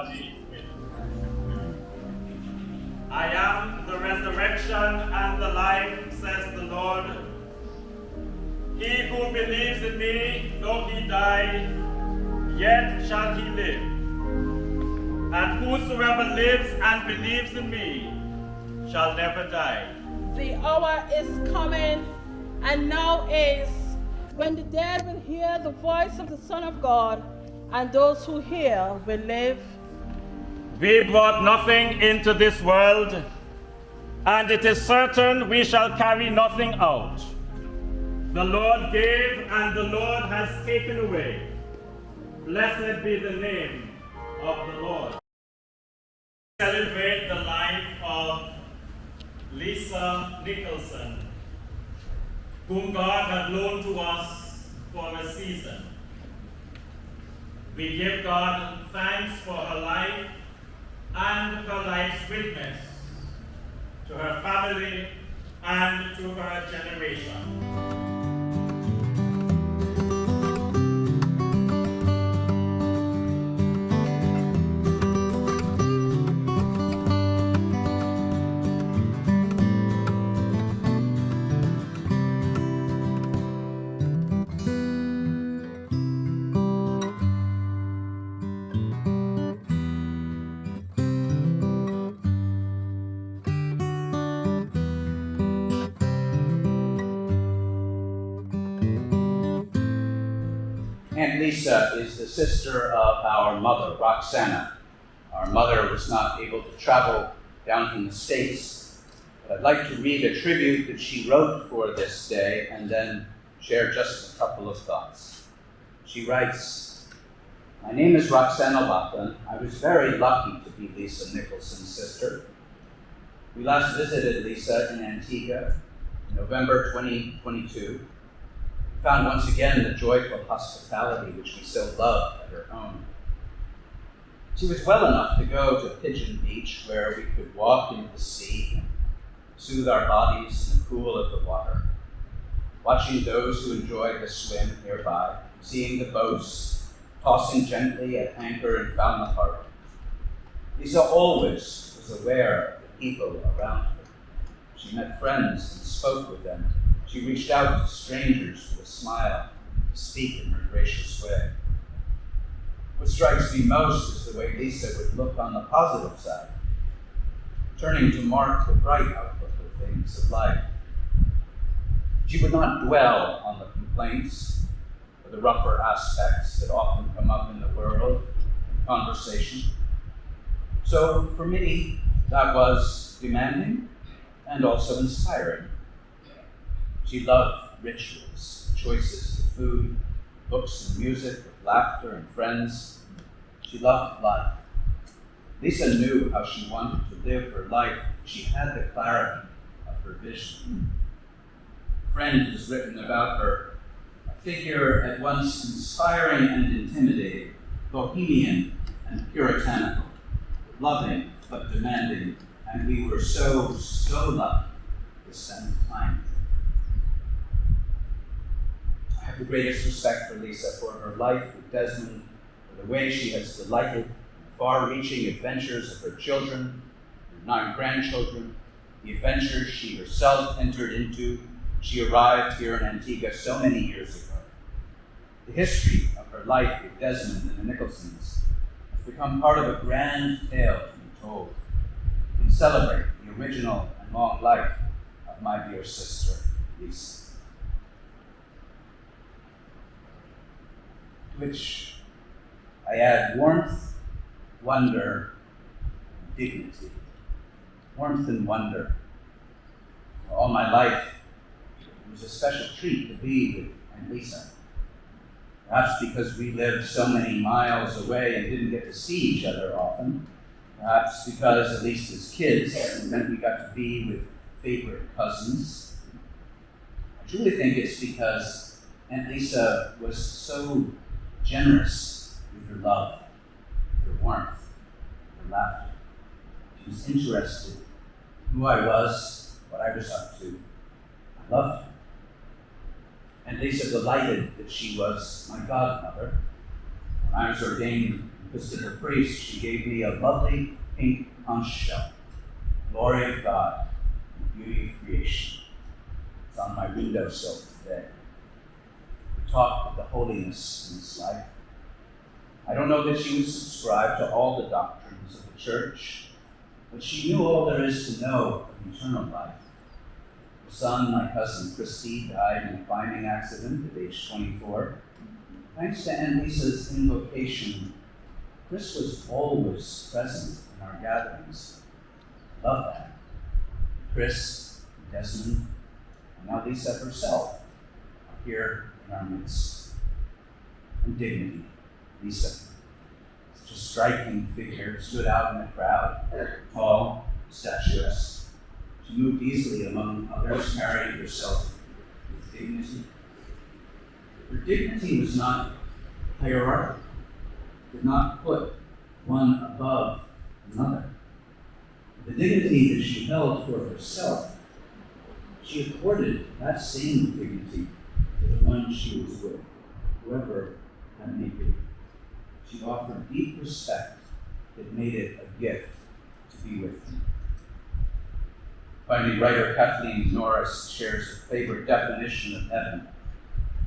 body with. I am the resurrection and the life, says the Lord. He who believes in me, though he die, yet shall he live. And whosoever lives and believes in me shall never die. The hour is coming, and now is, when the dead will hear the voice of the Son of God, and those who hear will live. We brought nothing into this world, and it is certain we shall carry nothing out. The Lord gave, and the Lord has taken away. Blessed be the name of the Lord. Celebrate the life of Lisa Nicholson, whom God had loaned to us for a season. We give God thanks for her life and her life's witness to her family and to her generation. Aunt Lisa is the sister of our mother, Roxana. Our mother was not able to travel down in the States, but I'd like to read a tribute that she wrote for this day and then share just a couple of thoughts. She writes, "My name is Roxana Laughlin. I was very lucky to be Lisa Nicholson's sister. We last visited Lisa in Antigua in November 2022. Found once again the joyful hospitality which we so loved at her home. She was well enough to go to Pigeon Beach, where we could walk into the sea and soothe our bodies in the cool of the water, watching those who enjoyed the swim nearby, seeing the boats tossing gently at anchor in Falmouth Harbor. Lisa always was aware of the people around her. She met friends and spoke with them. She reached out to strangers with a smile to speak in her gracious way. What strikes me most is the way Lisa would look on the positive side, turning to mark the bright outlook of things of life. She would not dwell on the complaints or the rougher aspects that often come up in the world in conversation. So for me, that was demanding and also inspiring. She loved rituals, choices of food, books and music, with laughter and friends. She loved life. Lisa knew how she wanted to live her life. She had the clarity of her vision. A friend has written about her, a figure at once inspiring and intimidating, bohemian and puritanical, loving but demanding, and we were so lucky to spend time. I have the greatest respect for Lisa, for her life with Desmond, for the way she has delighted in the far-reaching adventures of her children, her 9 grandchildren, the adventures she herself entered into. She arrived here in Antigua so many years ago. The history of her life with Desmond and the Nicholsons has become part of a grand tale to be told. We can celebrate the original and long life of my dear sister, Lisa. Which I add warmth, wonder, and dignity. Warmth and wonder. All my life, it was a special treat to be with Aunt Lisa. Perhaps because we lived so many miles away and didn't get to see each other often. Perhaps because, at least as kids, it meant we got to be with favorite cousins. I truly think it's because Aunt Lisa was so generous with her love, her warmth, her laughter. She was interested in who I was, what I was up to. I loved her. And Lisa delighted that she was my godmother. When I was ordained because to her priest she gave me a lovely pink conch shell, glory of God, beauty of creation. It's on my windowsill today. We talk of the holiness in this life. I don't know that she would subscribe to all the doctrines of the church, but she knew all there is to know of eternal life. Her son, my cousin Christy, died in a climbing accident at age 24. Thanks to Aunt Lisa's invocation, Chris was always present in our gatherings. I love that. Chris, Desmond, and now Lisa herself are here in our midst. And dignity. Lisa, such a striking figure, stood out in the crowd, tall, statuesque. She moved easily among others, carrying herself with dignity. Her dignity was not hierarchical, did not put one above another. The dignity that she held for herself, she accorded that same dignity to the one she was with, whoever that may be. She offered deep respect that made it a gift to be with him. Finally, writer Kathleen Norris shares a favorite definition of heaven,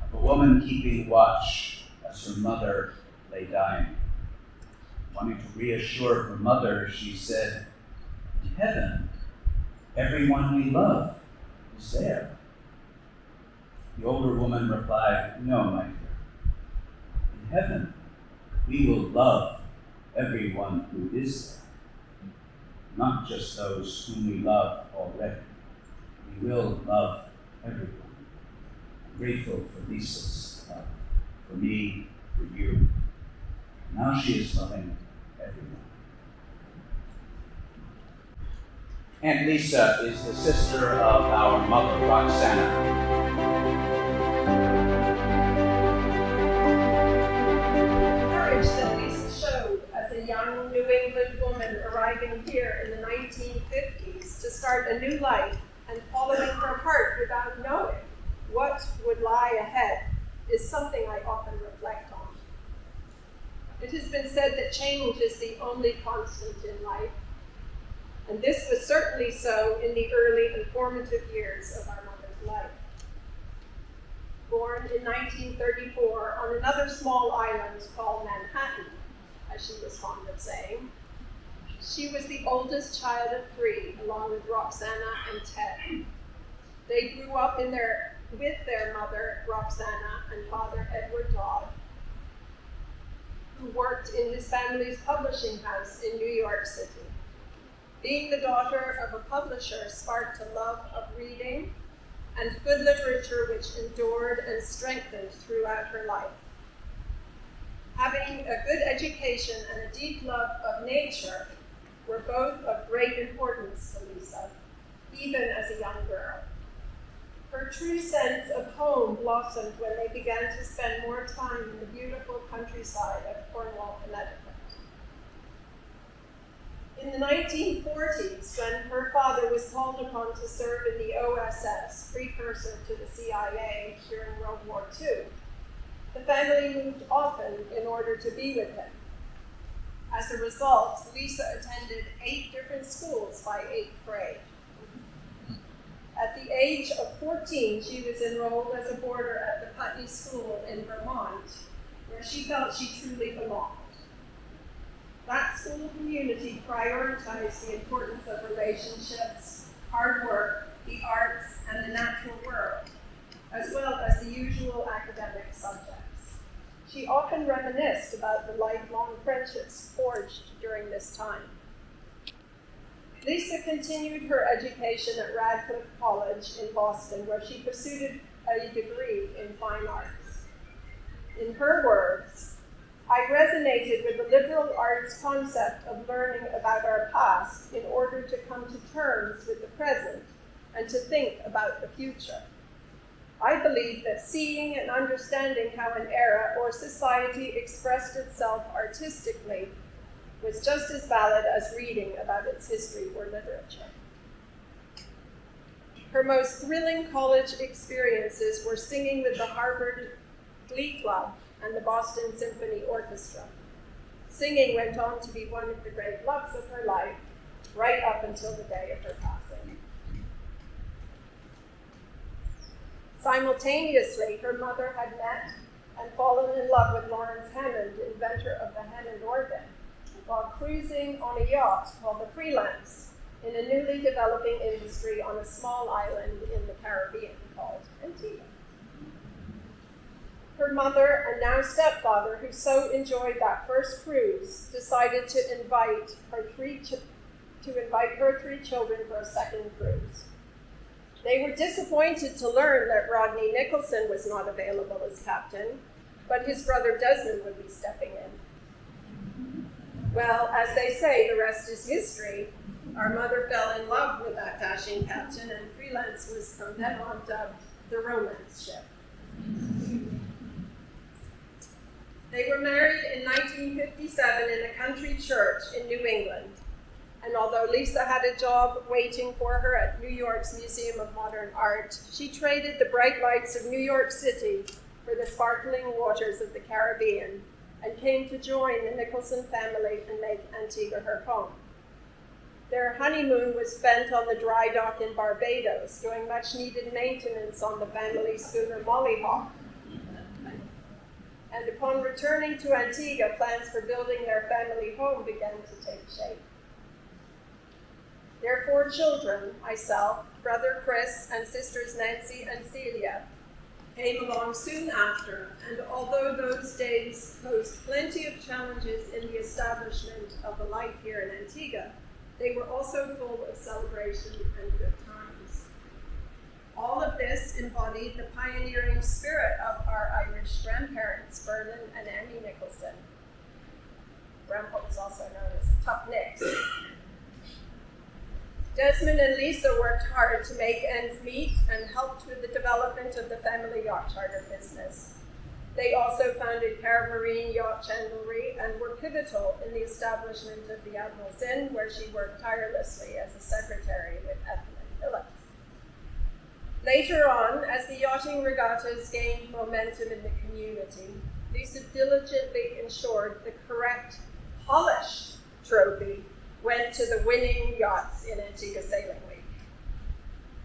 of a woman keeping watch as her mother lay dying. Wanting to reassure her mother, she said, "In heaven, everyone we love is there." The older woman replied, "No, my dear. In heaven, we will love everyone who is there, not just those whom we love already. We will love everyone." I'm grateful for Lisa's love, for me, for you. Now she is loving everyone. Aunt Lisa is the sister of our mother, Roxana. That Lisa showed as a young New England woman arriving here in the 1950s to start a new life and following her heart without knowing what would lie ahead is something I often reflect on. It has been said that change is the only constant in life, and this was certainly so in the early and formative years of our mother's life. Born in 1934 on another small island called Manhattan, as she was fond of saying, she was the oldest child of three, along with Roxana and Ted. They grew up with their mother, Roxana, and father, Edward Dodd, who worked in his family's publishing house in New York City. Being the daughter of a publisher sparked a love of reading and good literature which endured and strengthened throughout her life. Having a good education and a deep love of nature were both of great importance to Lisa, even as a young girl. Her true sense of home blossomed when they began to spend more time in the beautiful countryside of Cornwall, Connecticut. In the 1940s, when her father was called upon to serve in the OSS, precursor to the CIA during World War II, the family moved often in order to be with him. As a result, Lisa attended 8 different schools by 8th grade. At the age of 14, she was enrolled as a boarder at the Putney School in Vermont, where she felt she truly belonged. That school community prioritized the importance of relationships, hard work, the arts, and the natural world, as well as the usual academic subjects. She often reminisced about the lifelong friendships forged during this time. Lisa continued her education at Radcliffe College in Boston, where she pursued a degree in fine arts. In her words, "I resonated with the liberal arts concept of learning about our past in order to come to terms with the present and to think about the future. I believe that seeing and understanding how an era or society expressed itself artistically was just as valid as reading about its history or literature." Her most thrilling college experiences were singing with the Harvard Glee Club and the Boston Symphony Orchestra. Singing went on to be one of the great loves of her life, right up until the day of her passing. Simultaneously, her mother had met and fallen in love with Lawrence Hammond, inventor of the Hammond organ, while cruising on a yacht called the Freelance in a newly developing industry on a small island in the Caribbean called Antigua. Her mother and now stepfather, who so enjoyed that first cruise, decided to invite her three children for a second cruise. They were disappointed to learn that Rodney Nicholson was not available as captain, but his brother Desmond would be stepping in. Well, as they say, the rest is history. Our mother fell in love with that dashing captain, and Freelance was from then on dubbed the romance ship. They were married in 1957 in a country church in New England. And although Lisa had a job waiting for her at New York's Museum of Modern Art, she traded the bright lights of New York City for the sparkling waters of the Caribbean and came to join the Nicholson family and make Antigua her home. Their honeymoon was spent on the dry dock in Barbados, doing much needed maintenance on the family schooner Mollyhawk. And upon returning to Antigua, plans for building their family home began to take shape. Their 4 children, myself, brother Chris, and sisters Nancy and Celia, came along soon after, and although those days posed plenty of challenges in the establishment of a life here in Antigua, they were also full of celebration and good times. All of this embodied the pioneering spirit of our Irish grandparents, Vernon and Annie Nicholson. Grandpa was also known as Tough Nicks. Desmond and Lisa worked hard to make ends meet and helped with the development of the family yacht charter business. They also founded Caramarine Yacht Chandlery and were pivotal in the establishment of the Admiral's Inn, where she worked tirelessly as a secretary with Ethelyn Phillips. Later on, as the yachting regattas gained momentum in the community, Lisa diligently ensured the correct, polished trophy went to the winning yachts in Antigua Sailing Week.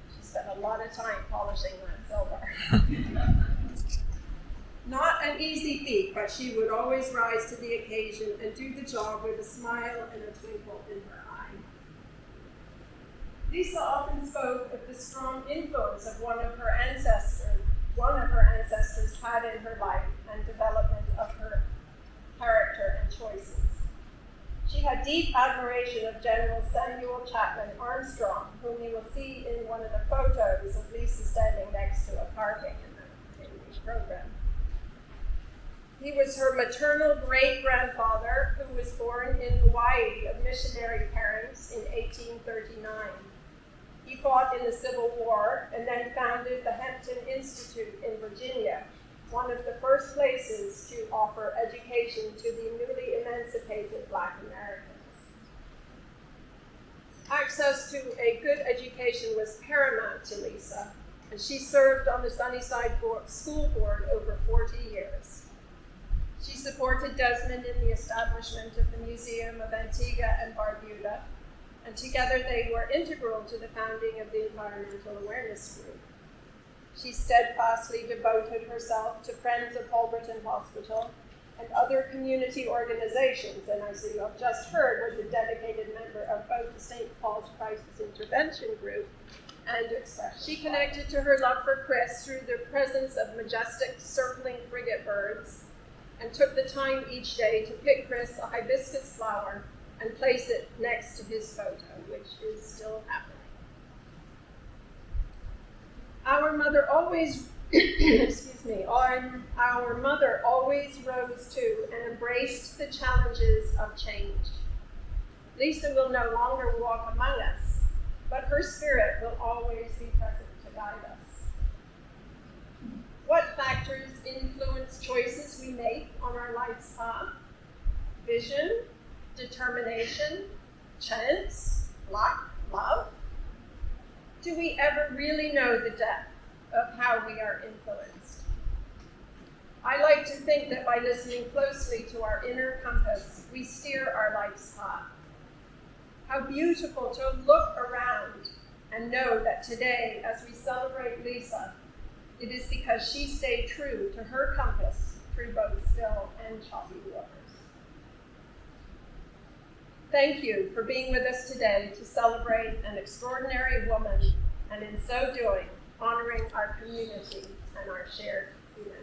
She spent a lot of time polishing that silver. Not an easy feat, but she would always rise to the occasion and do the job with a smile and a twinkle in her eye. Lisa often spoke of the strong influence of one of her ancestors had in her life and development of her character and choices. She had deep admiration of General Samuel Chapman Armstrong, whom you will see in one of the photos of Lisa standing next to a carving in the program. He was her maternal great-grandfather, who was born in Hawaii of missionary parents in 1839. He fought in the Civil War and then founded the Hampton Institute in Virginia, one of the first places to offer education to the newly emancipated Black Americans. Access to a good education was paramount to Lisa, and she served on the Sunnyside School Board over 40 years. She supported Desmond in the establishment of the Museum of Antigua and Barbuda, and together they were integral to the founding of the Environmental Awareness Group. She steadfastly devoted herself to Friends of Holberton Hospital and other community organizations, and as you have just heard, was a dedicated member of both the St. Paul's Crisis Intervention Group and Express. She connected to her love for Chris through the presence of majestic circling frigate birds and took the time each day to pick Chris a hibiscus flower and place it next to his photo, which is still happening. Our mother always, our mother always rose to and embraced the challenges of change. Lisa will no longer walk among us, but her spirit will always be present to guide us. What factors influence choices we make on our life's path? Vision, determination, chance, luck, love? Do we ever really know the depth of how we are influenced? I like to think that by listening closely to our inner compass, we steer our life's path. How beautiful to look around and know that today, as we celebrate Lisa, it is because she stayed true to her compass through both still and choppy waters. Thank you for being with us today to celebrate an extraordinary woman, and in so doing, honoring our community and our shared humanity.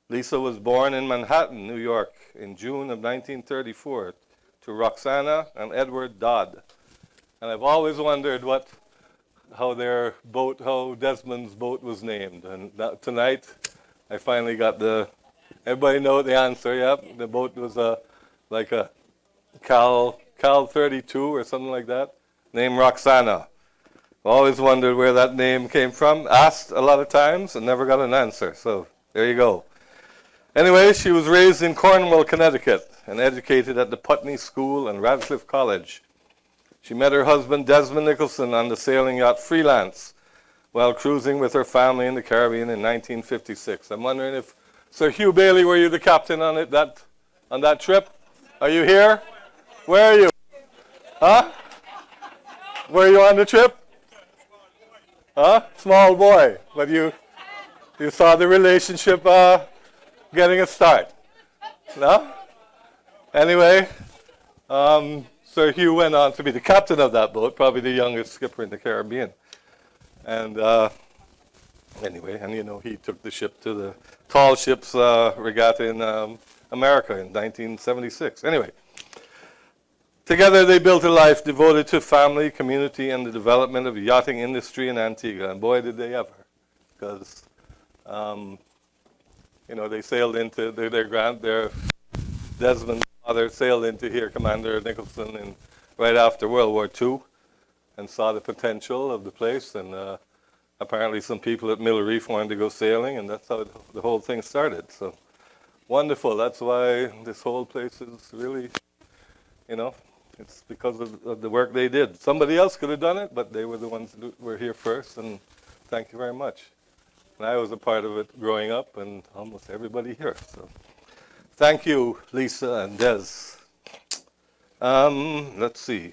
Lisa was born in Manhattan, New York, in June of 1934 to Roxana and Edward Dodd. And I've always wondered how Desmond's boat was named. And tonight, I finally got everybody know the answer, yep. The boat was like a Cal Cal 32 or something like that, named Roxana. Always wondered where that name came from. Asked a lot of times and never got an answer. So there you go. Anyway, she was raised in Cornwall, Connecticut, and educated at the Putney School and Radcliffe College. She met her husband, Desmond Nicholson, on the sailing yacht Freelance while cruising with her family in the Caribbean in 1956. I'm wondering if, Sir Hugh Bailey, were you the captain on it on that trip? Are you here? Where are you? Huh? Were you on the trip? Huh? Small boy. But you saw the relationship getting a start. No? Anyway, Sir Hugh went on to be the captain of that boat, probably the youngest skipper in the Caribbean. And anyway, and you know, he took the ship to the tall ships regatta in America in 1976. Anyway, together they built a life devoted to family, community, and the development of the yachting industry in Antigua. And boy, did they ever. Because, you know, they sailed into, their Desmond's father sailed into here, Commander Nicholson, right after World War II, and saw the potential of the place. And apparently some people at Mill Reef wanted to go sailing, and that's how the whole thing started. So wonderful. That's why this whole place is really, you know, it's because of the work they did. Somebody else could have done it, but they were the ones who were here first, and thank you very much. And I was a part of it growing up, and almost everybody here. So thank you, Lisa and Des. Let's see.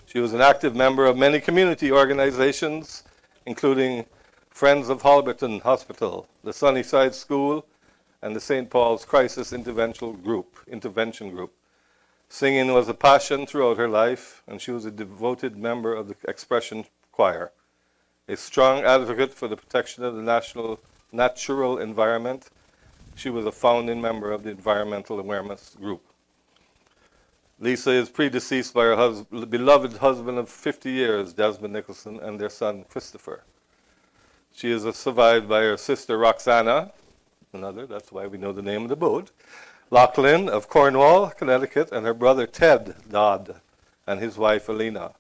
She was an active member of many community organizations, including Friends of Halberton Hospital, the Sunnyside School, and the St. Paul's Crisis Intervention Group. Singing was a passion throughout her life, and she was a devoted member of the Expression Choir, a strong advocate for the protection of the natural environment. She was a founding member of the Environmental Awareness Group. Lisa is predeceased by her beloved husband of 50 years, Desmond Nicholson, and their son, Christopher. She is survived by her sister, Roxana, another, that's why we know the name of the boat, Lachlan of Cornwall, Connecticut, and her brother, Ted Dodd, and his wife, Alina,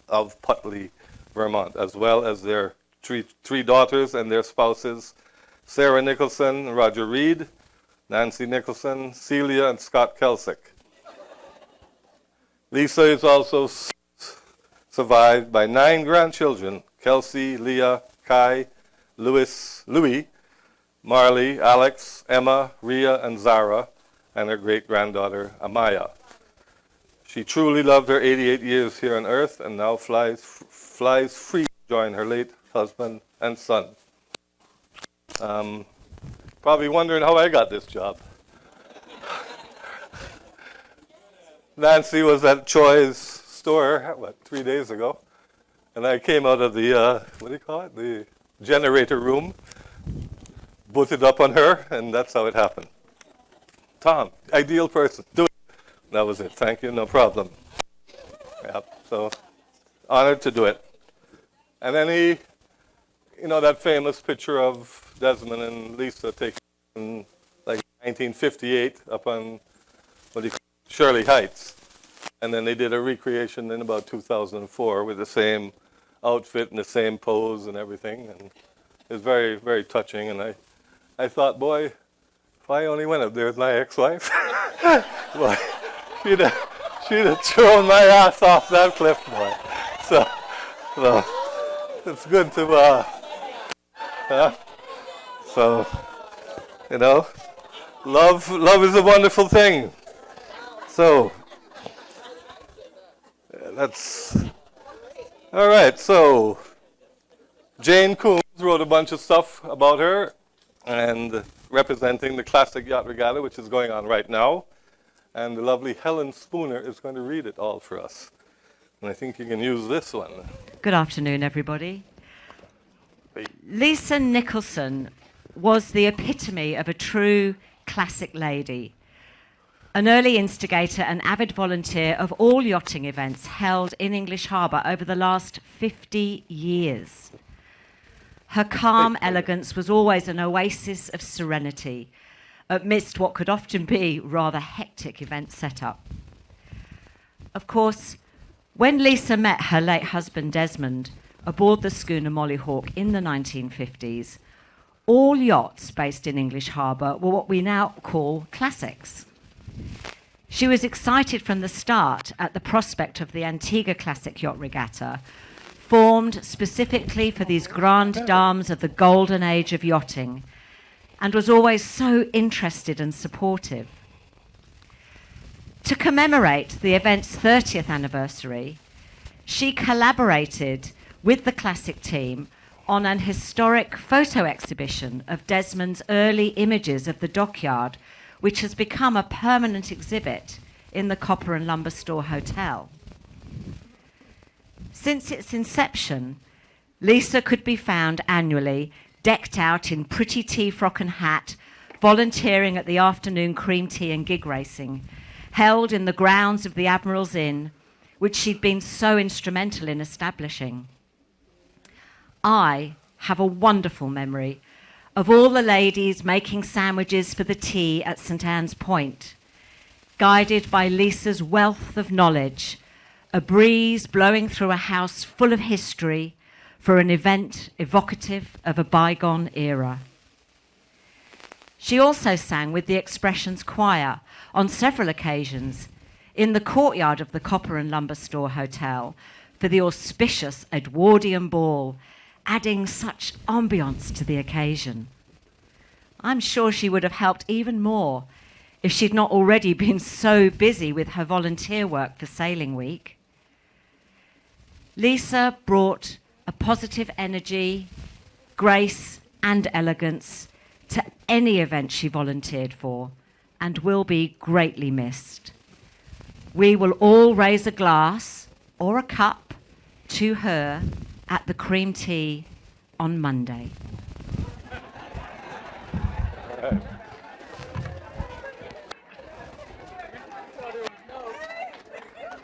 of Putley, Vermont, as well as their three daughters and their spouses, Sarah Nicholson, Roger Reed, Nancy Nicholson, Celia, and Scott Kelsick. Lisa is also survived by 9 grandchildren, Kelsey, Leah, Kai, Louis, Marley, Alex, Emma, Rhea, and Zara, and her great-granddaughter, Amaya. She truly loved her 88 years here on Earth and now flies free to join her late husband and son. Probably wondering how I got this job. Nancy was at Choi's store, 3 days ago, and I came out of the, the generator room, booted up on her, and that's how it happened. Tom, ideal person, do it. That was it, thank you, no problem. Yep, so honored to do it. And then that famous picture of Desmond and Lisa taken in like 1958 up on Shirley Heights. And then they did a recreation in about 2004 with the same outfit and the same pose and everything. And it was very, very touching. And I thought, boy, if I only went up there with my ex-wife, boy, she'd have thrown my ass off that cliff, boy. So it's good to, love is a wonderful thing. So, all right, so Jane Coombs wrote a bunch of stuff about her and representing the Classic Yacht Regatta, which is going on right now. And the lovely Helen Spooner is going to read it all for us. And I think you can use this one. Good afternoon, everybody. Lisa Nicholson was the epitome of a true classic lady. An early instigator and avid volunteer of all yachting events held in English Harbour over the last 50 years. Her calm elegance was always an oasis of serenity amidst what could often be rather hectic event setup. Of course, when Lisa met her late husband Desmond aboard the schooner Mollyhawk in the 1950s, all yachts based in English Harbour were what we now call classics. She was excited from the start at the prospect of the Antigua Classic Yacht Regatta, formed specifically for these grand dames of the golden age of yachting, and was always so interested and supportive. To commemorate the event's 30th anniversary, she collaborated with the Classic team on an historic photo exhibition of Desmond's early images of the dockyard, which has become a permanent exhibit in the Copper and Lumber Store Hotel. Since its inception, Lisa could be found annually decked out in pretty tea frock and hat, volunteering at the afternoon cream tea and gig racing, held in the grounds of the Admiral's Inn, which she'd been so instrumental in establishing. I have a wonderful memory of all the ladies making sandwiches for the tea at St. Anne's Point, guided by Lisa's wealth of knowledge, a breeze blowing through a house full of history for an event evocative of a bygone era. She also sang with the Expressions Choir on several occasions in the courtyard of the Copper and Lumber Store Hotel for the auspicious Edwardian Ball, adding such ambiance to the occasion. I'm sure she would have helped even more if she'd not already been so busy with her volunteer work for Sailing Week. Lisa brought a positive energy, grace, and elegance to any event she volunteered for, and will be greatly missed. We will all raise a glass or a cup to her at the cream tea on Monday.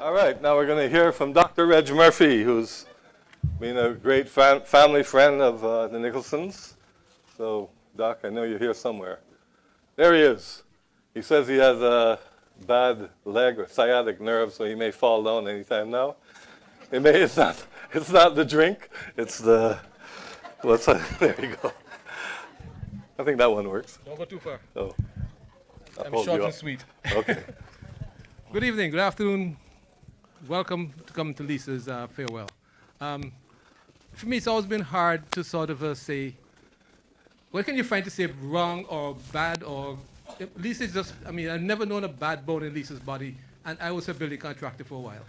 All right, now we're going to hear from Dr. Reg Murphy, who's been a great family friend of the Nicholsons. So, Doc, I know you're here somewhere. There he is. He says he has a bad leg or sciatic nerve, so he may fall down anytime now. It's not the drink, it's the, there you go. I think that one works. Don't go too far. Oh. I'm short and sweet. Okay. Good evening, good afternoon. Welcome to come to Lisa's farewell. For me, it's always been hard to sort of say, what can you find to say wrong or bad or, Lisa's just, I mean, I've never known a bad bone in Lisa's body, and I was her building contractor for a while.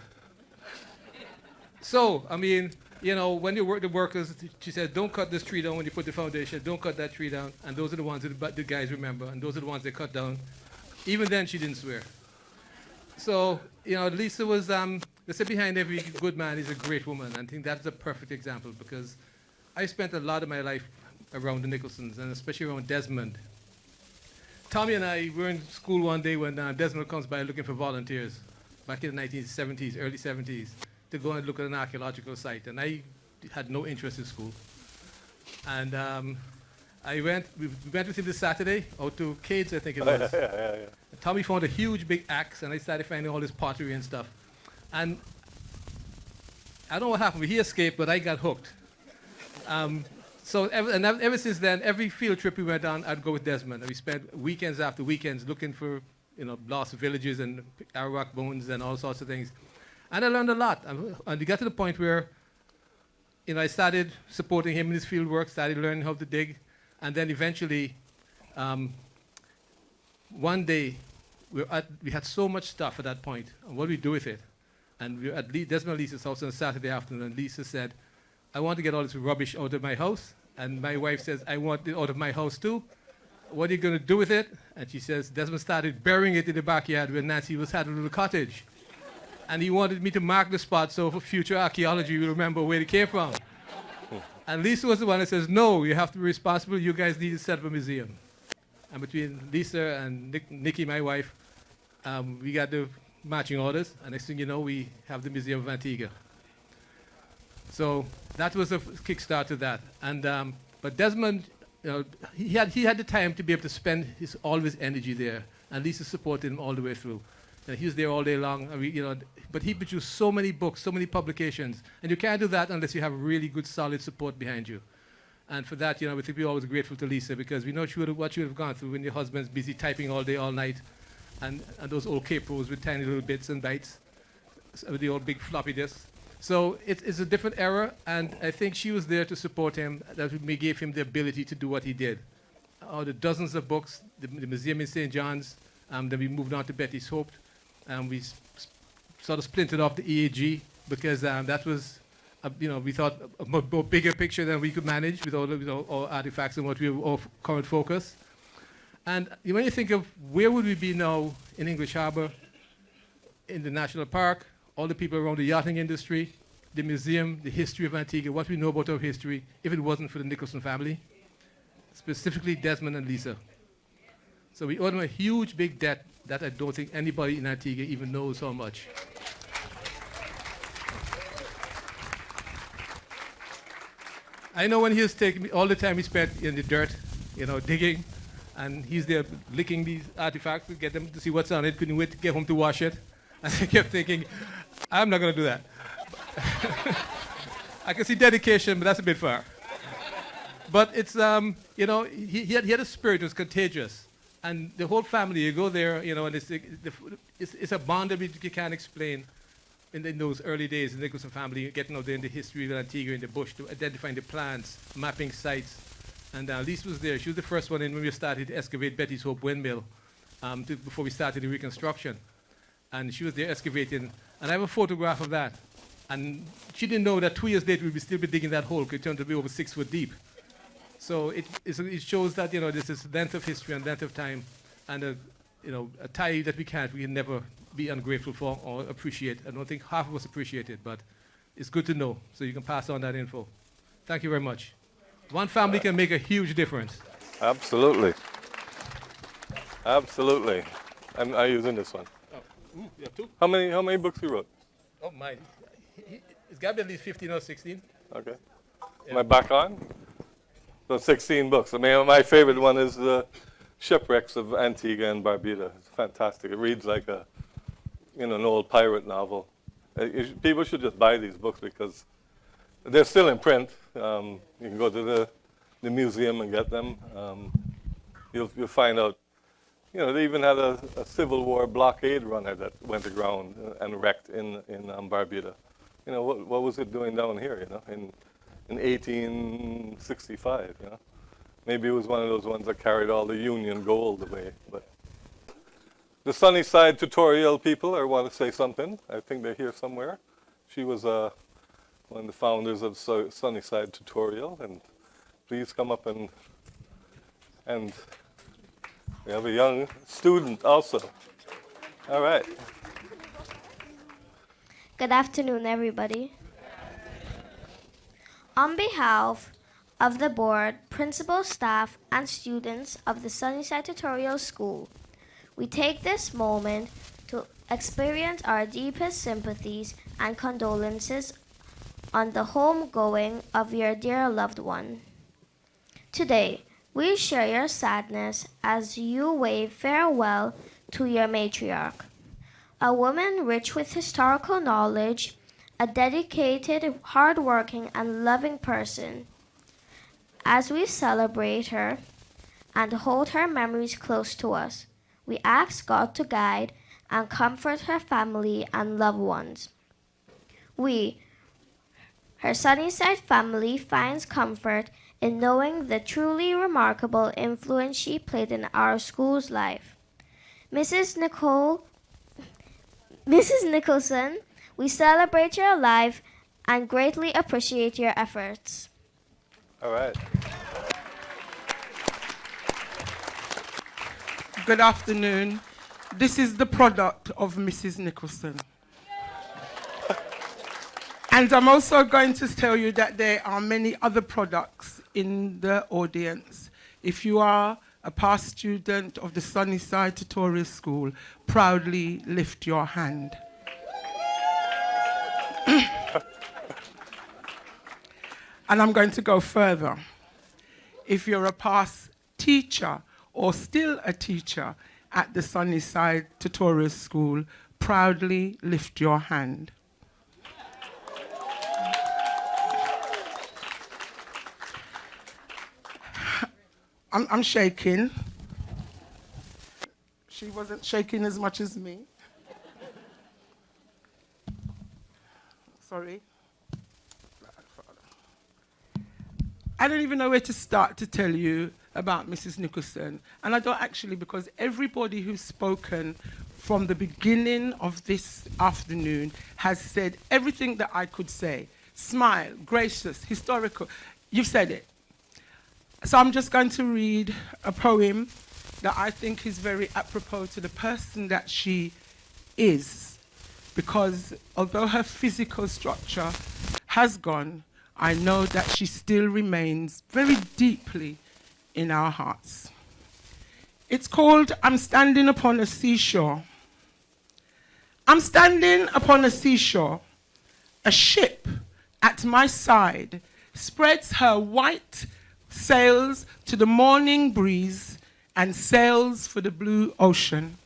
So, I mean, you know, when you work the workers, she said, don't cut this tree down when you put the foundation, don't cut that tree down, and those are the ones that the guys remember, and those are the ones they cut down. Even then, she didn't swear. So, you know, Lisa was, they say behind every good man is a great woman. And I think that's a perfect example because I spent a lot of my life around the Nicholsons and especially around Desmond. Tommy and I were in school one day when Desmond comes by looking for volunteers back in the 1970s, early 70s, to go and look at an archaeological site. And I had no interest in school. And we went with him this Saturday out to Cades, I think it was. Yeah. Tommy found a huge big axe, and I started finding all this pottery and stuff. And I don't know what happened, but he escaped, but I got hooked. So ever since then, every field trip we went on, I'd go with Desmond. And we spent weekends after weekends looking for, you know, lost villages and Arawak bones and all sorts of things. And I learned a lot. And we got to the point where, you know, I started supporting him in his field work, started learning how to dig, and then eventually, one day, we had so much stuff at that point, and what do we do with it? And we were at Desmond and Lisa's house on a Saturday afternoon, and Lisa said, I want to get all this rubbish out of my house. And my wife says, I want it out of my house too. What are you going to do with it? And she says, Desmond started burying it in the backyard where Nancy had a little cottage. And he wanted me to mark the spot so for future archaeology we'll remember where it came from. And Lisa was the one that says, no, you have to be responsible. You guys need to set up a museum. And between Lisa and Nikki, my wife, we got the matching orders. And next thing you know, we have the Museum of Antigua. So that was a kickstart to that. And but Desmond, you know, he had the time to be able to spend all of his energy there. And Lisa supported him all the way through. And he was there all day long. And but he produced so many books, so many publications. And you can't do that unless you have really good, solid support behind you. And for that, we think we're always grateful to Lisa, because we know what she would have gone through when your husband's busy typing all day, all night, and those old capros with tiny little bits and bytes, with the old big floppy disks. So it's a different era, and I think she was there to support him, that gave him the ability to do what he did. The dozens of books, the museum in St. John's, then we moved on to Betty's Hope, and we sort of splintered off the EAG, because that was, we thought a more bigger picture than we could manage with all artifacts and what we were our current focus. And when you think of where would we be now in English Harbor, in the national park, all the people around the yachting industry, the museum, the history of Antigua, what we know about our history, if it wasn't for the Nicholson family, specifically Desmond and Lisa. So we owe them a huge, big debt that I don't think anybody in Antigua even knows how much. I know when he was taking me, all the time he spent in the dirt, digging, and he's there licking these artifacts to get them to see what's on it, couldn't wait to get home to wash it. And I kept thinking, I'm not going to do that. I can see dedication, but that's a bit far. But it's, he had a spirit that was contagious. And the whole family, you go there, and it's a bond that you can't explain in those early days, the Nicholson family, getting out there in the history of Antigua in the bush, to identifying the plants, mapping sites. And Lisa was there. She was the first one in when we started to excavate Betty's Hope windmill before we started the reconstruction. And she was there excavating. And I have a photograph of that. And she didn't know that 2 years later we'd still be digging that hole, because it turned to be over 6 foot deep. So it shows that, this is length of history and length of time, and a tie that we can never be ungrateful for or appreciate. I don't think half of us appreciate it, but it's good to know, so you can pass on that info. Thank you very much. One family can make a huge difference. Absolutely. Absolutely. I'm using this one. Oh, you have two? How many books you wrote? Oh, mine. It's got to be at least 15 or 16. Okay. Yeah. Am I back on? So 16 books. I mean, my favorite one is the Shipwrecks of Antigua and Barbuda. It's fantastic. It reads like an old pirate novel. People should just buy these books because they're still in print. You can go to the museum and get them. You'll find out, they even had a Civil War blockade runner that went aground and wrecked in Barbuda. What was it doing down here, in 1865, Maybe it was one of those ones that carried all the Union gold away. But the Sunnyside tutorial people, I want to say something. I think they're here somewhere. She was one of the founders of Sunnyside Tutorial, and please come up and we have a young student also. All right. Good afternoon, everybody. On behalf of the board, principal, staff, and students of the Sunnyside Tutorial School, we take this moment to experience our deepest sympathies and condolences on the homegoing of your dear loved one. Today, we share your sadness as you wave farewell to your matriarch, a woman rich with historical knowledge, a dedicated, hardworking, and loving person. As we celebrate her and hold her memories close to us, we ask God to guide and comfort her family and loved ones. We, her Sunnyside family, finds comfort in knowing the truly remarkable influence she played in our school's life. Mrs. Nicholson, we celebrate your life and greatly appreciate your efforts. All right. Good afternoon. This is the product of Mrs. Nicholson. And I'm also going to tell you that there are many other products in the audience. If you are a past student of the Sunnyside Tutorial School, proudly lift your hand. And I'm going to go further. If you're a past teacher or still a teacher at the Sunnyside Tutorial School, proudly lift your hand. I'm shaking. She wasn't shaking as much as me. Sorry. I don't even know where to start to tell you about Mrs. Nicholson. And I don't actually, because everybody who's spoken from the beginning of this afternoon has said everything that I could say. Smile, gracious, historical. You've said it. So I'm just going to read a poem that I think is very apropos to the person that she is. Because although her physical structure has gone, I know that she still remains very deeply in our hearts. It's called I'm Standing Upon a Seashore. I'm standing upon a seashore. A ship at my side spreads her white sails to the morning breeze and sails for the blue ocean.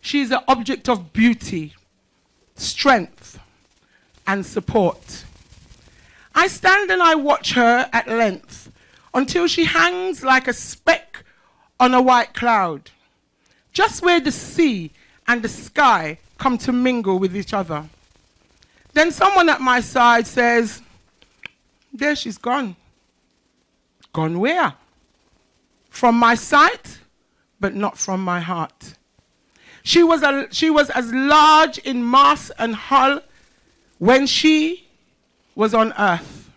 She is an object of beauty, strength, and support. I stand and I watch her at length until she hangs like a speck on a white cloud, just where the sea and the sky come to mingle with each other. Then someone at my side says, there she's gone. Gone where? From my sight, but not from my heart. She was as large in mass and hull when she was on earth.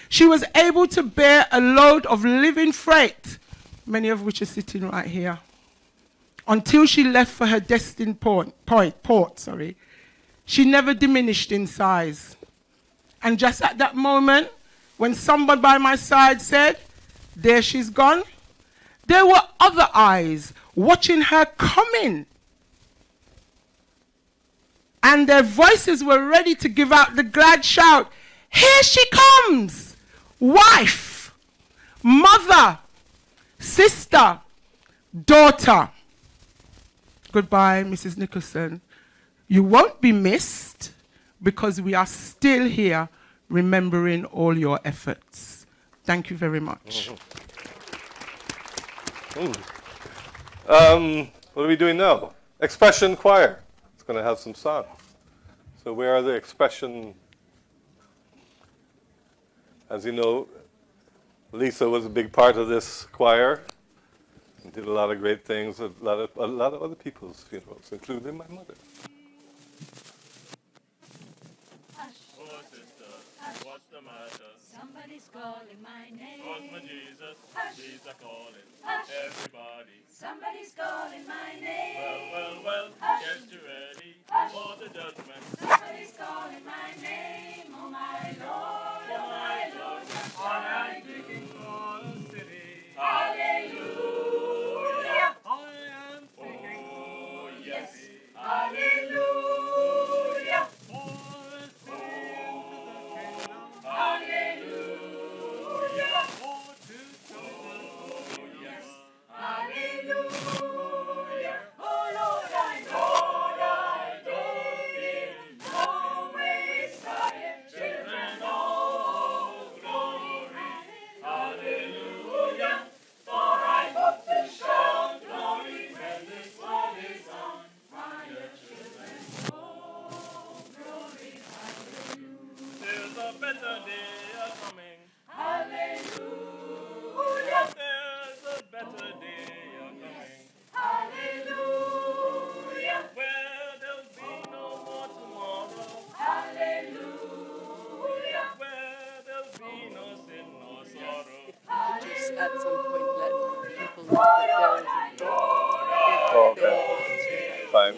She was able to bear a load of living freight, many of which are sitting right here, until she left for her destined port. She never diminished in size. And just at that moment, when somebody by my side said, there she's gone, there were other eyes watching her coming. And their voices were ready to give out the glad shout, here she comes! Wife, mother, sister, daughter. Goodbye, Mrs. Nicholson. You won't be missed because we are still here remembering all your efforts. Thank you very much. What are we doing now? Expression Choir. It's going to have some songs. So where are the expression? As you know, Lisa was a big part of this choir and did a lot of great things at a lot of other people's funerals, including my mother. Oh, sister, what's the matter? Somebody's calling my name. Cosmo Jesus, Lisa calling. Everybody. Somebody's calling my name. Well, get you ready for the judgment. Somebody's calling my name. Oh my Lord, oh my Lord. I am digging for the city. Hallelujah. I am singing for the Yes. city. Hallelujah. For the city into the kingdom. Hallelujah. For to show the glory of Hallelujah. Oh Lord, I don't fear. No Messiah. Children, oh glory. Hallelujah. For I hope to shout glory when this world is on fire. Children, oh glory. There's a better day coming. Hallelujah. There's a better day coming. Hallelujah. Where there'll be no more tomorrow. Hallelujah. Where there'll be no sin, no sorrow. Just at some point let people know that there is a Oh, okay. Fine.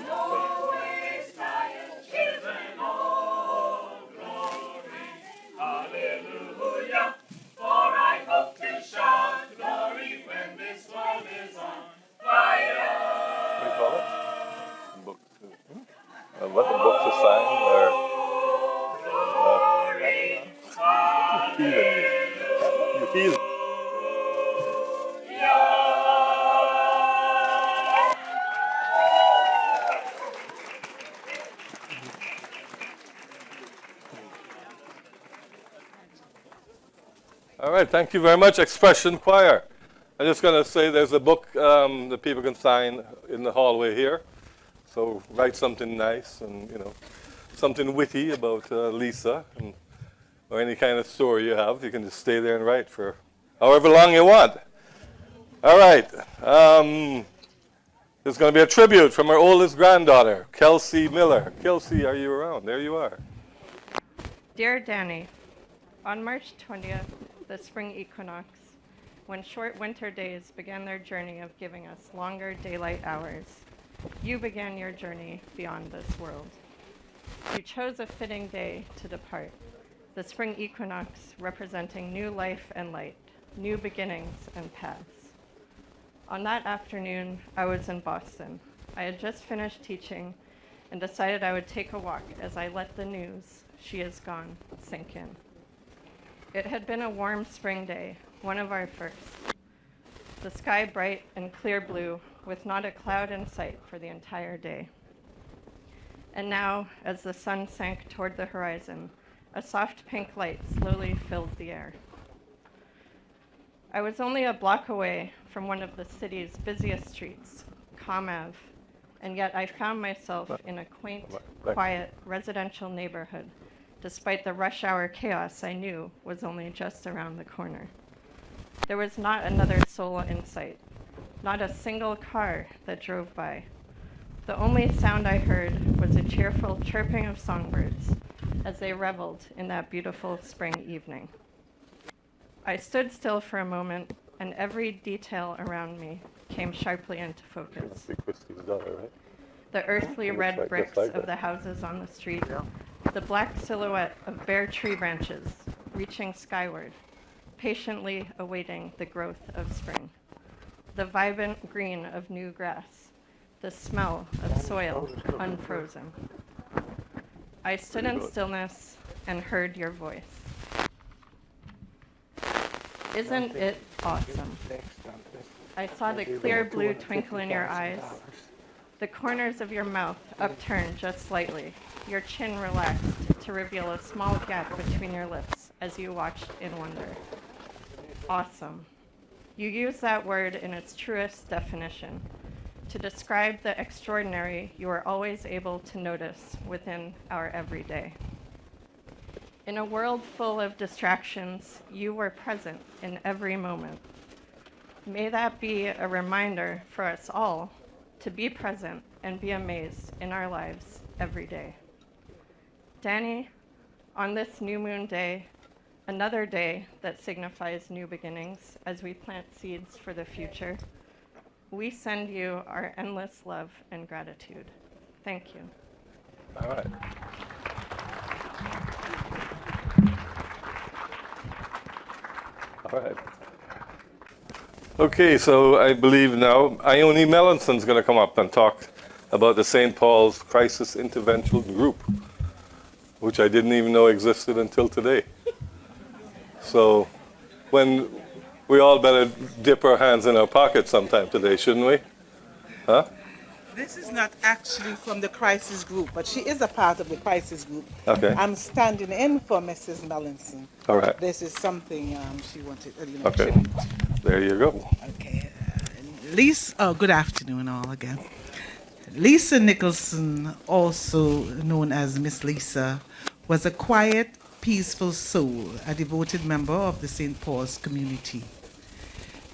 Hallelujah. For I hope to shout glory when this world is on fire. What do you call it? Book. What the book to sign or you feel it. right, thank you very much, Expression Choir. I'm just going to say there's a book that people can sign in the hallway here. So write something nice and, something witty about Lisa, or any kind of story you have. You can just stay there and write for however long you want. All right. There's going to be a tribute from our oldest granddaughter, Kelsey Miller. Kelsey, are you around? There you are. Dear Danny, on March 20th, the spring equinox, when short winter days began their journey of giving us longer daylight hours, you began your journey beyond this world. You chose a fitting day to depart, the spring equinox representing new life and light, new beginnings and paths. On that afternoon, I was in Boston. I had just finished teaching and decided I would take a walk as I let the news, she is gone, sink in. It had been a warm spring day, one of our first. The sky bright and clear blue, with not a cloud in sight for the entire day. And now, as the sun sank toward the horizon, a soft pink light slowly filled the air. I was only a block away from one of the city's busiest streets, Comm Ave, and yet I found myself in a quaint, quiet residential neighborhood, despite the rush hour chaos I knew was only just around the corner. There was not another soul in sight, not a single car that drove by. The only sound I heard was a cheerful chirping of songbirds as they reveled in that beautiful spring evening. I stood still for a moment, and every detail around me came sharply into focus. The earthly red bricks of the houses on the street, the black silhouette of bare tree branches reaching skyward, patiently awaiting the growth of spring, the vibrant green of new grass, the smell of soil unfrozen. I stood in stillness and heard your voice. Isn't it awesome? I saw the clear blue twinkle in your eyes, the corners of your mouth upturned just slightly, your chin relaxed to reveal a small gap between your lips as you watched in wonder. Awesome. You use that word in its truest definition, to describe the extraordinary you are always able to notice within our everyday. In a world full of distractions, you were present in every moment. May that be a reminder for us all to be present and be amazed in our lives every day. Danny, on this new moon day, another day that signifies new beginnings as we plant seeds for the future, we send you our endless love and gratitude. Thank you. All right. All right. Okay, so I believe now Ione Mellanson's going to come up and talk about the St. Paul's Crisis Intervention Group, which I didn't even know existed until today. So when we all better dip our hands in our pockets sometime today, shouldn't we? Huh? This is not actually from the crisis group, but she is a part of the crisis group. Okay. I'm standing in for Mrs. Melanson. All right. This is something she wanted. Okay. There you go. Okay. Lisa, good afternoon all again. Lisa Nicholson, also known as Miss Lisa, was a quiet, peaceful soul, a devoted member of the St. Paul's community.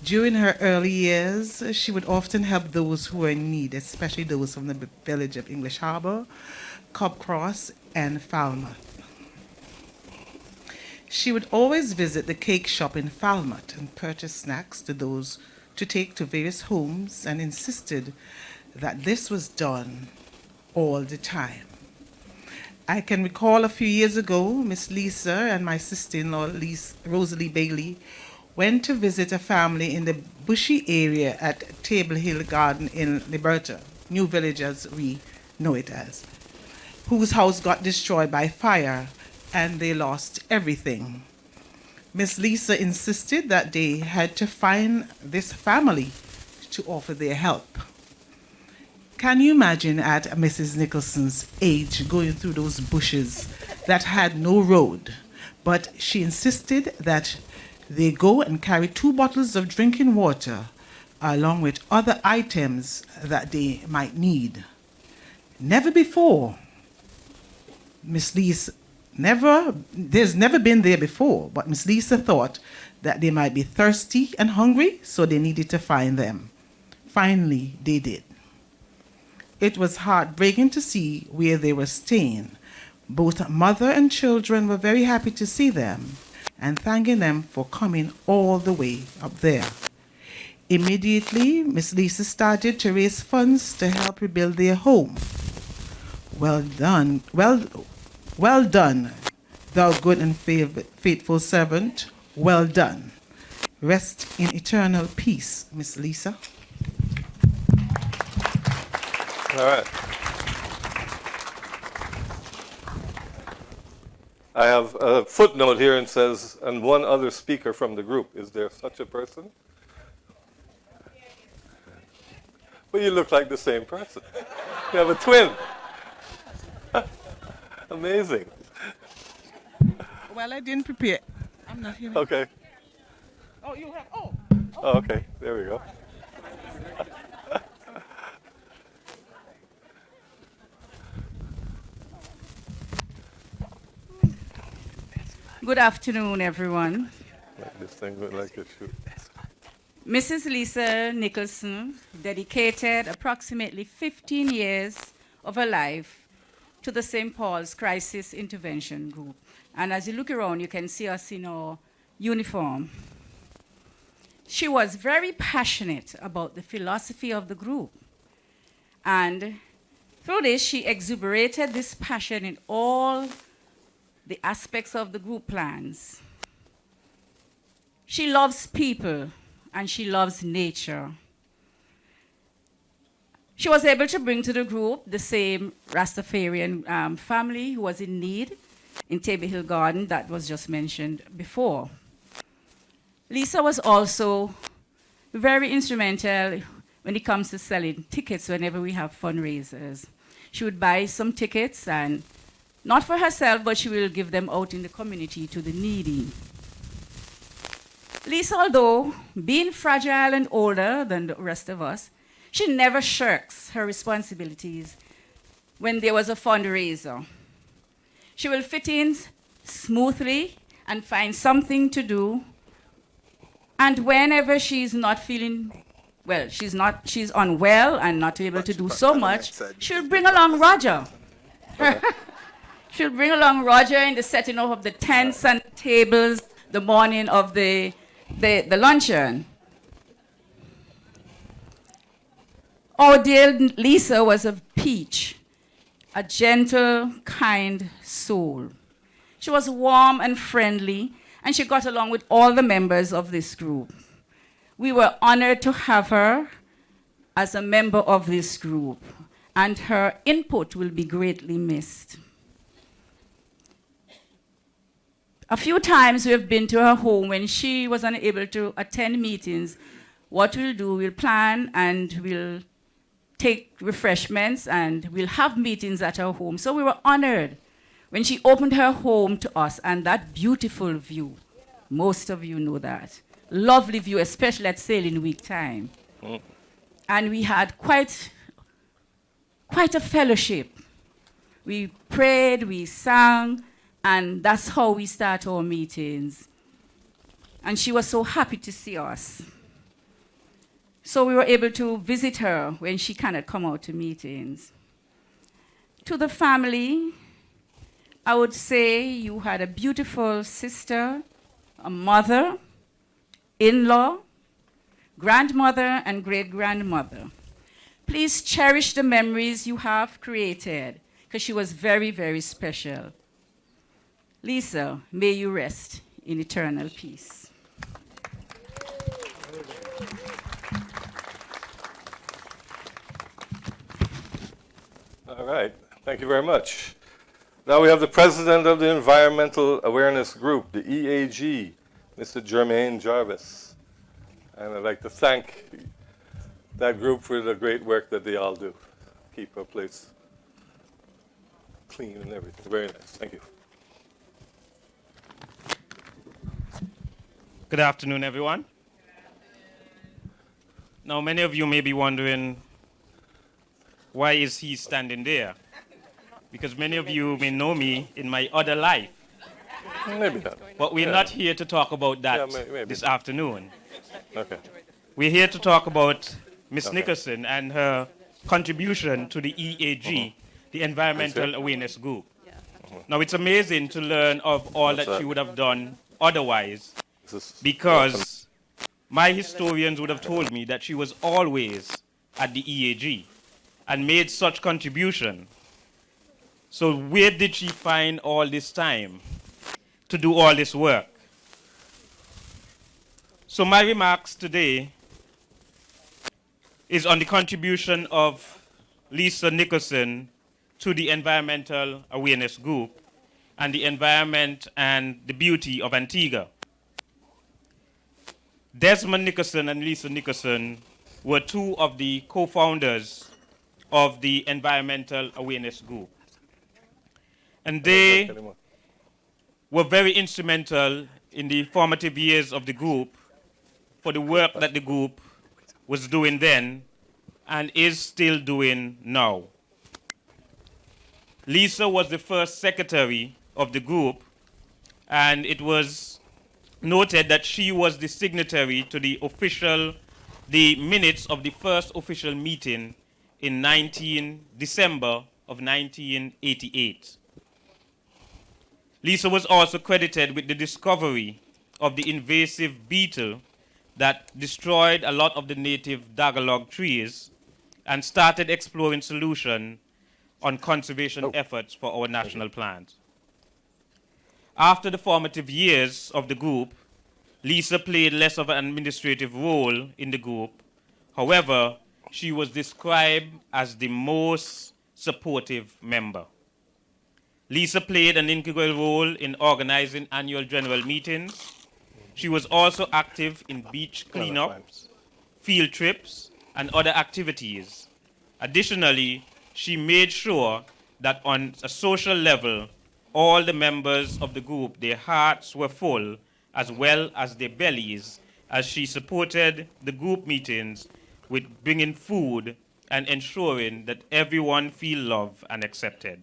During her early years, she would often help those who were in need, especially those from the village of English Harbor, Cobb Cross, and Falmouth. She would always visit the cake shop in Falmouth and purchase snacks to those to take to various homes, and insisted that this was done all the time. I can recall a few years ago, Miss Lisa and my sister-in-law, Rosalie Bailey, went to visit a family in the bushy area at Table Hill Garden in Liberta, New Village as we know it as, whose house got destroyed by fire and they lost everything. Miss Lisa insisted that they had to find this family to offer their help. Can you imagine at Mrs. Nicholson's age going through those bushes that had no road? But she insisted that They go and carry 2 bottles of drinking water along with other items that they might need. Never before, Miss Lisa, there's never been there before, but Miss Lisa thought that they might be thirsty and hungry, so they needed to find them. Finally, they did. It was heartbreaking to see where they were staying. Both mother and children were very happy to see them and thanking them for coming all the way up there. Immediately, Miss Lisa started to raise funds to help rebuild their home. Well done, well done, thou good and faithful servant. Well done. Rest in eternal peace, Miss Lisa. All right. I have a footnote here and says, and one other speaker from the group. Is there such a person? Well, you look like the same person. You have a twin. Amazing. Well, I didn't prepare. I'm not here. Okay. Oh, you have. Oh. Oh, okay. There we go. Good afternoon, everyone. Like this thing would like to shoot. Mrs. Lisa Nicholson dedicated approximately 15 years of her life to the St. Paul's Crisis Intervention Group. And as you look around, you can see us in our uniform. She was very passionate about the philosophy of the group. And through this, she exuberated this passion in all the aspects of the group plans. She loves people and she loves nature. She was able to bring to the group the same Rastafarian family who was in need in Table Hill Garden that was just mentioned before. Lisa was also very instrumental when it comes to selling tickets whenever we have fundraisers. She would buy some tickets, and not for herself, but she will give them out in the community to the needy. Lisa, although being fragile and older than the rest of us, she never shirks her responsibilities when there was a fundraiser. She will fit in smoothly and find something to do. And whenever she's not feeling well, she's unwell and not able to do so much, she'll bring along Roger. She'll bring along Roger in the setting up of the tents and tables the morning of the luncheon. Our dear Lisa was a peach, a gentle, kind soul. She was warm and friendly, and she got along with all the members of this group. We were honored to have her as a member of this group, and her input will be greatly missed. A few times we have been to her home when she was unable to attend meetings. What we'll do, we'll plan and we'll take refreshments and we'll have meetings at her home. So we were honored when she opened her home to us, and that beautiful view. Most of you know that. Lovely view, especially at Sailing Week time. And we had quite a fellowship. We prayed, we sang, and that's how we start our meetings. And she was so happy to see us. So we were able to visit her when she cannot come out to meetings. To the family, I would say you had a beautiful sister, a mother, in-law, grandmother, and great-grandmother. Please cherish the memories you have created, because she was very, very special. Lisa, may you rest in eternal peace. All right. Thank you very much. Now we have the president of the Environmental Awareness Group, the EAG, Mr. Jermaine Jarvis. And I'd like to thank that group for the great work that they all do. Keep our place clean and everything. Very nice. Thank you. Good afternoon, everyone. Now, many of you may be wondering, why is he standing there? Because many of you may know me in my other life. Maybe not. But we're not here to talk about that maybe this not. afternoon. Okay. We're here to talk about Miss Okay. Nicholson and her contribution to the EAG, the Environmental it? Awareness Group. Now, it's amazing to learn of all What's that she that? would have done otherwise, This is because my historians would have told me that she was always at the EAG and made such contribution. So where did she find all this time to do all this work? So my remarks today is on the contribution of Lisa Nicholson to the Environmental Awareness Group and the environment and the beauty of Antigua. Desmond Nicholson and Lisa Nicholson were two of the co-founders of the Environmental Awareness Group. And they were very instrumental in the formative years of the group for the work that the group was doing then and is still doing now. Lisa was the first secretary of the group, and it was noted that she was the signatory to the minutes of the first official meeting in December of 1988. Lisa was also credited with the discovery of the invasive beetle that destroyed a lot of the native Tagalog trees and started exploring solutions on conservation efforts for our national plants. After the formative years of the group, Lisa played less of an administrative role in the group. However, she was described as the most supportive member. Lisa played an integral role in organizing annual general meetings. She was also active in beach cleanups, field trips, and other activities. Additionally, she made sure that on a social level, all the members of the group, their hearts were full as well as their bellies, as she supported the group meetings with bringing food and ensuring that everyone feel loved and accepted.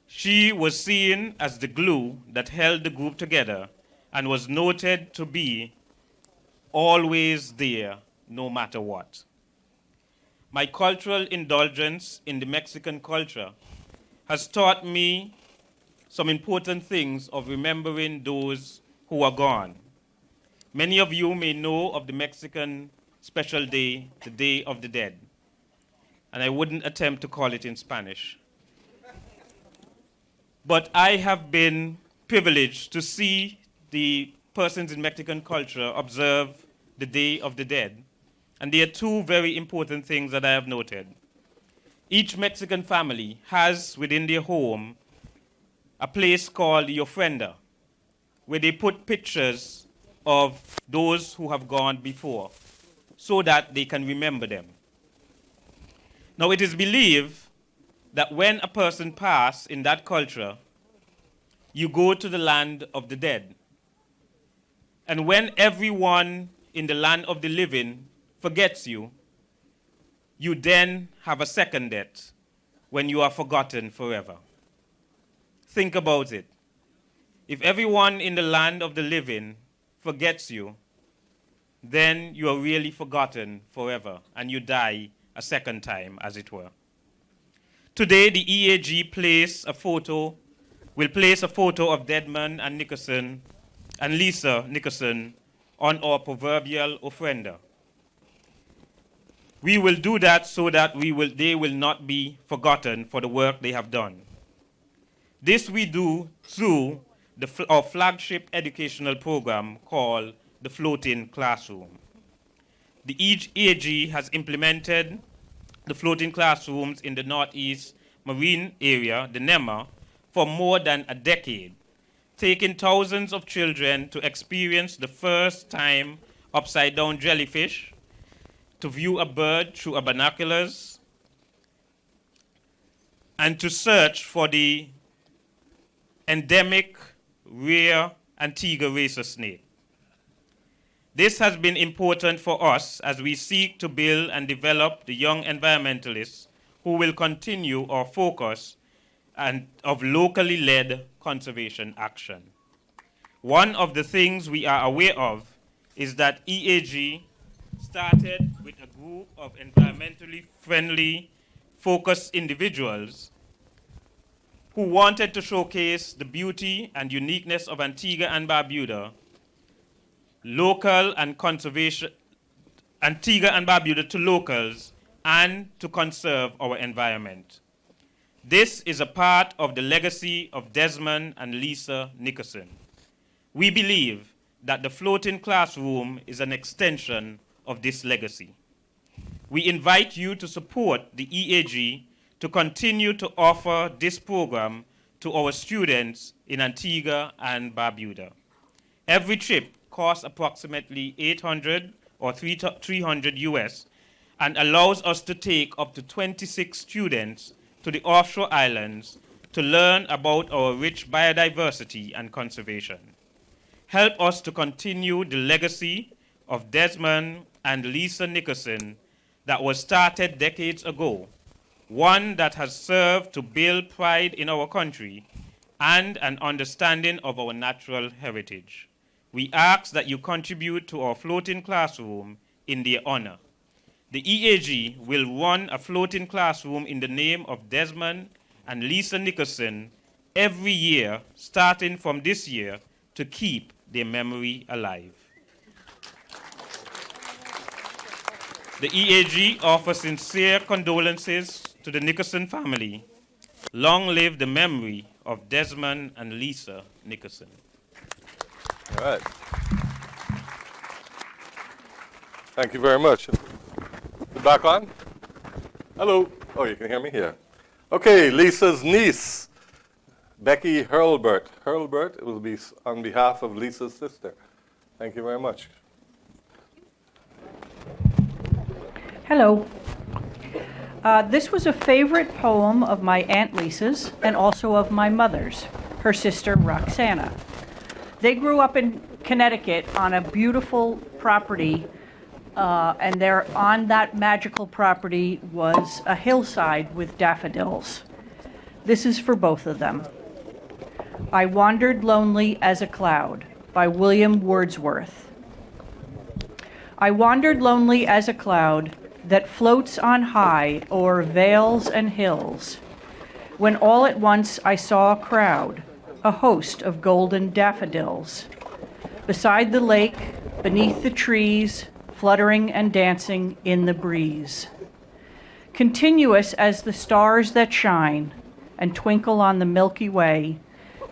She was seen as the glue that held the group together and was noted to be always there, no matter what. My cultural indulgence in the Mexican culture has taught me some important things of remembering those who are gone. Many of you may know of the Mexican special day, the Day of the Dead, and I wouldn't attempt to call it in Spanish. But I have been privileged to see the persons in Mexican culture observe the Day of the Dead. And there are two very important things that I have noted. Each Mexican family has within their home a place called the ofrenda, where they put pictures of those who have gone before so that they can remember them. Now, it is believed that when a person passes in that culture, you go to the land of the dead. And when everyone in the land of the living forgets you, you then have a second death when you are forgotten forever. Think about it. If everyone in the land of the living forgets you, then you are really forgotten forever and you die a second time, as it were. Today, the EAG will place a photo of Desmond and Nicholson and Lisa Nicholson on our proverbial ofrenda. We will do that so that they will not be forgotten for the work they have done. This we do through our flagship educational program called the Floating Classroom. The EAG has implemented the floating classrooms in the Northeast Marine area, the NEMA, for more than a decade, taking thousands of children to experience the first time upside-down jellyfish, to view a bird through a binoculars, and to search for the endemic rare Antigua racer snake. This has been important for us as we seek to build and develop the young environmentalists who will continue our focus of locally led conservation action. One of the things we are aware of is that EAG started with a group of environmentally friendly, focused individuals who wanted to showcase the beauty and uniqueness of Antigua and Barbuda, local and conservation, Antigua and Barbuda to locals, and to conserve our environment. This is a part of the legacy of Desmond and Lisa Nicholson. We believe that the floating classroom is an extension of this legacy. We invite you to support the EAG to continue to offer this program to our students in Antigua and Barbuda. Every trip costs approximately $800 or $300 US and allows us to take up to 26 students to the offshore islands to learn about our rich biodiversity and conservation. Help us to continue the legacy of Desmond and Lisa Nicholson that was started decades ago, one that has served to build pride in our country and an understanding of our natural heritage. We ask that you contribute to our floating classroom in their honor. The EAG will run a floating classroom in the name of Desmond and Lisa Nicholson every year, starting from this year, to keep their memory alive. The EAG offers sincere condolences to the Nicholson family. Long live the memory of Desmond and Lisa Nicholson. All right. Thank you very much. Back on? Hello. Oh, you can hear me here. Okay, Lisa's niece, Becky Hurlbert. Hurlbert will be on behalf of Lisa's sister. Thank you very much. Hello. This was a favorite poem of my Aunt Lisa's and also of my mother's, her sister Roxana. They grew up in Connecticut on a beautiful property, and there on that magical property was a hillside with daffodils. This is for both of them. I Wandered Lonely as a Cloud by William Wordsworth. I wandered lonely as a cloud that floats on high o'er vales and hills, when all at once I saw a crowd, a host of golden daffodils, beside the lake, beneath the trees, fluttering and dancing in the breeze. Continuous as the stars that shine and twinkle on the Milky Way,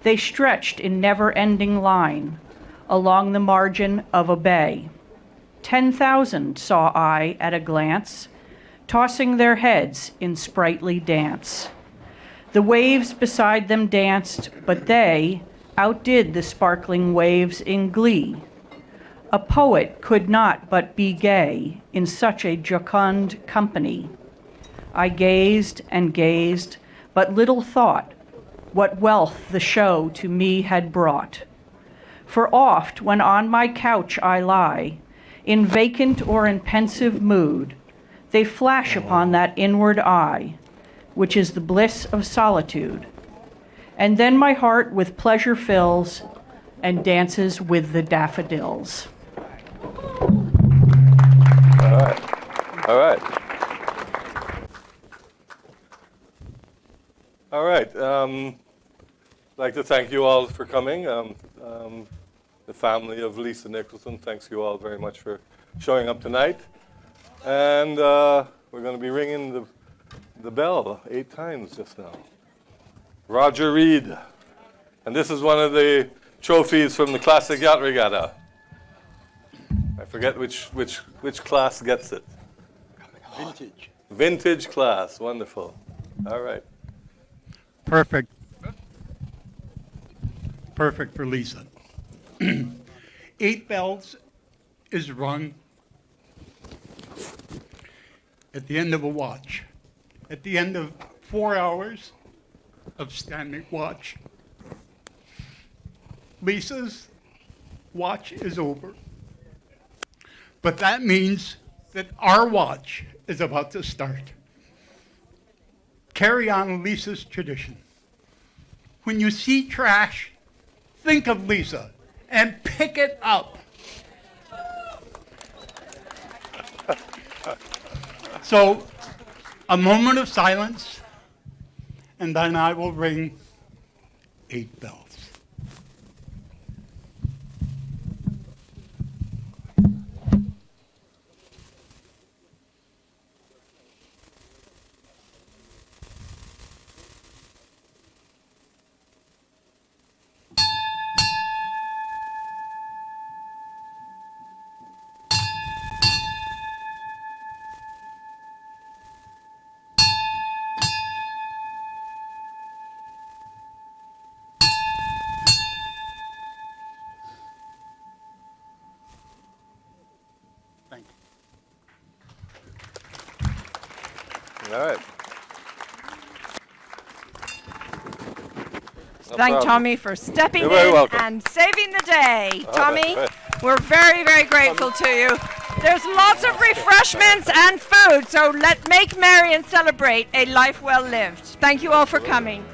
they stretched in never-ending line along the margin of a bay. 10,000 saw I at a glance, tossing their heads in sprightly dance. The waves beside them danced, but they outdid the sparkling waves in glee. A poet could not but be gay in such a jocund company. I gazed and gazed, but little thought what wealth the show to me had brought. For oft, when on my couch I lie, in vacant or in pensive mood, they flash upon that inward eye, which is the bliss of solitude. And then my heart with pleasure fills and dances with the daffodils. All right. All right. All right. I'd like to thank you all for coming. The family of Lisa Nicholson, thanks you all very much for showing up tonight. And we're going to be ringing the bell 8 times just now. Roger Reed. And this is one of the trophies from the Classic Yacht Regatta. I forget which class gets it. Vintage. Vintage class, wonderful. All right. Perfect. Perfect for Lisa. 8 bells is rung at the end of a watch. At the end of 4 hours of standing watch, Lisa's watch is over. But that means that our watch is about to start. Carry on Lisa's tradition. When you see trash, think of Lisa and pick it up. So, a moment of silence, and then I will ring 8 bells. All right. No Thank problem. Tommy for stepping You're very in welcome. and saving the day. All Tommy, right. we're very, very grateful to you. There's lots of refreshments and food, so let's make merry and celebrate a life well lived. Thank you all for coming.